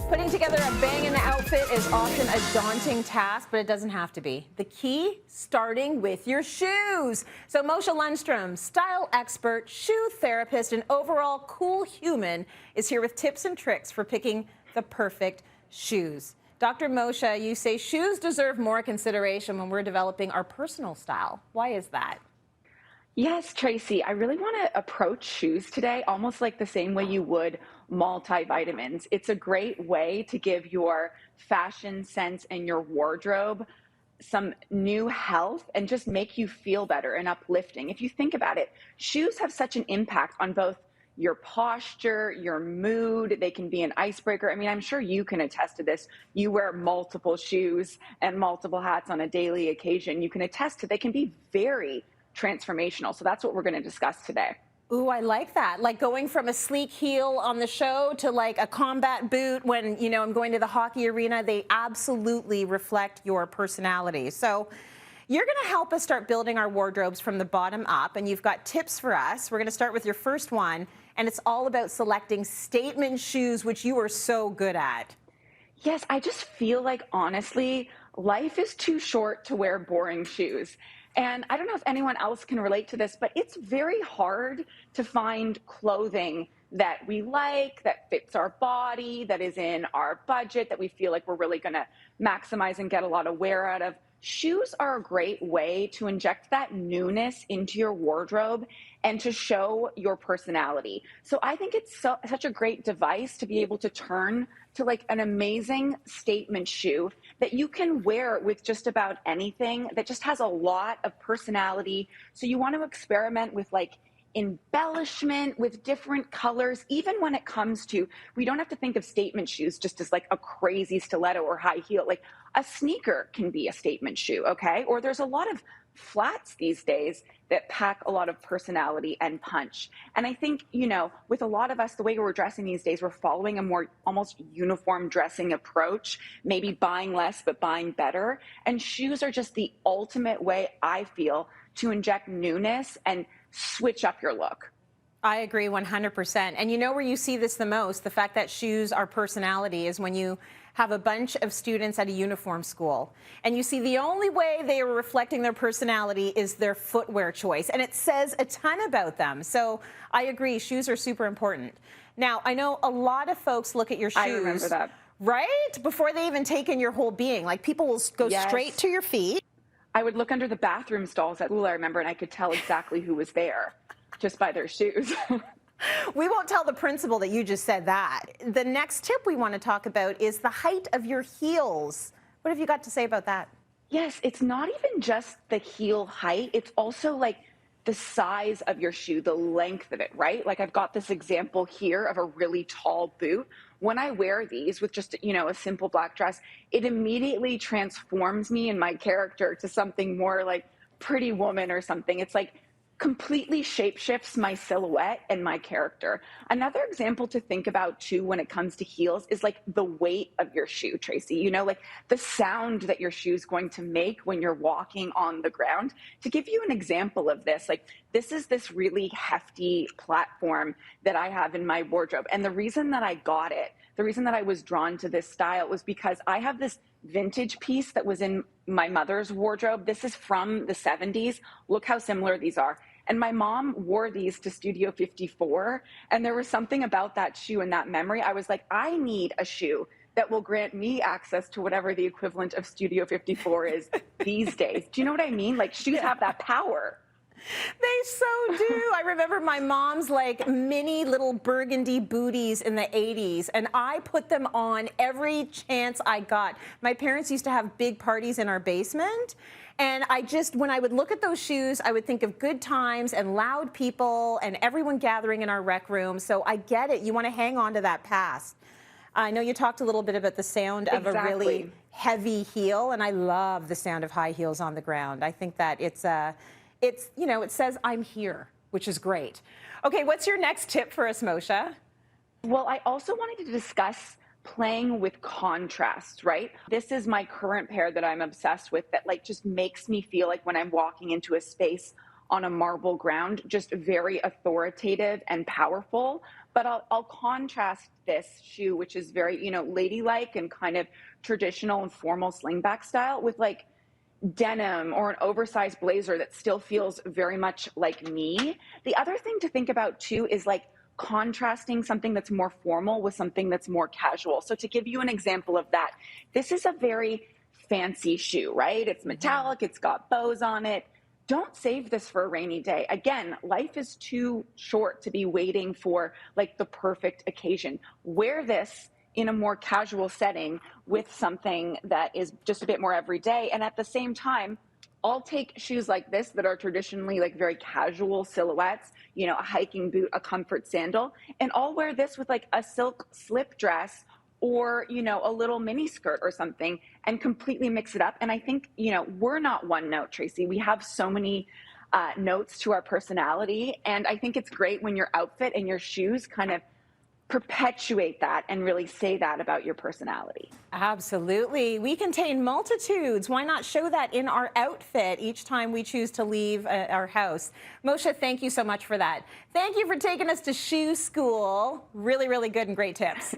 Putting together a banging outfit is often a daunting task, but it doesn't have to be. The key, starting with your shoes. So Mosha Lundstrom, style expert, shoe therapist, and overall cool human, is here with tips and tricks for picking the perfect shoes. Dr. Mosha, you say shoes deserve more consideration when we're developing our personal style. Why is that? Yes, Tracy, I really want to approach shoes today almost like the same way you would multivitamins. It's a great way to give your fashion sense and your wardrobe some new health and just make you feel better and uplifting. If you think about it, shoes have such an impact on both your posture, your mood. They can be an icebreaker. I mean, I'm sure you can attest to this. You wear multiple shoes and multiple hats on a daily occasion. You can attest to they can be very transformational. So that's what we're going to discuss today. Ooh, I like that. Like going from a sleek heel on the show to like a combat boot when, I'm going to the hockey arena. They absolutely reflect your personality. So you're going to help us start building our wardrobes from the bottom up, and you've got tips for us. We're going to start with your first one, and it's all about selecting statement shoes, which you are so good at. Yes, I just feel like, honestly, life is too short to wear boring shoes. And I don't know if anyone else can relate to this, but it's very hard to find clothing that we like, that fits our body, that is in our budget, that we feel like we're really going to maximize and get a lot of wear out of. Shoes are a great way to inject that newness into your wardrobe and to show your personality. So I think it's such a great device to be able to turn to like an amazing statement shoe that you can wear with just about anything, that just has a lot of personality. So you want to experiment with like embellishment with different colors. Even when it comes to, we don't have to think of statement shoes just as like a crazy stiletto or high heel. Like a sneaker can be a statement shoe, okay? Or there's a lot of flats these days that pack a lot of personality and punch. And I think, with a lot of us, the way we're dressing these days, we're following a more almost uniform dressing approach, maybe buying less, but buying better. And shoes are just the ultimate way, I feel, to inject newness and switch up your look. I agree 100%. And you know where you see this the most, the fact that shoes are personality, is when you have a bunch of students at a uniform school and you see the only way they are reflecting their personality is their footwear choice. And it says a ton about them. So I agree, shoes are super important. Now, I know a lot of folks look at your shoes. I remember that. Right? Before they even take in your whole being. Like people will go straight to your feet. I would look under the bathroom stalls at school, I remember, and I could tell exactly who was there just by their shoes. We won't tell the principal that you just said that. The next tip we want to talk about is the height of your heels. What have you got to say about that? Yes, it's not even just the heel height. It's also like the size of your shoe, the length of it, right? Like I've got this example here of a really tall boot. When I wear these with just, a simple black dress, it immediately transforms me and my character to something more like Pretty Woman or something. It's like completely shapeshifts my silhouette and my character. Another example to think about too when it comes to heels is like the weight of your shoe, Tracy. Like the sound that your shoe is going to make when you're walking on the ground. To give you an example of this, like this is this really hefty platform that I have in my wardrobe. And the reason that I got it, the reason that I was drawn to this style was because I have this vintage piece that was in my mother's wardrobe. This is from the 70s. Look how similar these are. And my mom wore these to Studio 54. And there was something about that shoe and that memory. I was like, I need a shoe that will grant me access to whatever the equivalent of Studio 54 is these days. Do you know what I mean? Like shoes have that power. They so do. I remember my mom's like mini little burgundy booties in the 80s, and I put them on every chance I got. My parents used to have big parties in our basement, and when I would look at those shoes, I would think of good times and loud people and everyone gathering in our rec room. So I get it. You want to hang on to that past. I know you talked a little bit about the sound of a really heavy heel, and I love the sound of high heels on the ground. I think that it says I'm here, which is great. Okay, what's your next tip for us, Mosha? Well, I also wanted to discuss playing with contrast, right? This is my current pair that I'm obsessed with that like just makes me feel like when I'm walking into a space on a marble ground, just very authoritative and powerful. but I'll contrast this shoe, which is very, ladylike and kind of traditional and formal slingback style, with like denim or an oversized blazer that still feels very much like me. The other thing to think about too is like contrasting something that's more formal with something that's more casual. So to give you an example of that, this is a very fancy shoe, right? It's metallic, it's got bows on it. Don't save this for a rainy day. Again, life is too short to be waiting for like the perfect occasion. Wear this in a more casual setting with something that is just a bit more everyday. And at the same time, I'll take shoes like this that are traditionally like very casual silhouettes, a hiking boot, a comfort sandal, and I'll wear this with like a silk slip dress or, a little mini skirt or something and completely mix it up. And I think, we're not one note, Tracy. We have so many notes to our personality. And I think it's great when your outfit and your shoes kind of perpetuate that and really say that about your personality. Absolutely. We contain multitudes. Why not show that in our outfit each time we choose to leave our house? Mosha, thank you so much for that. Thank you for taking us to shoe school. Really, really good and great tips.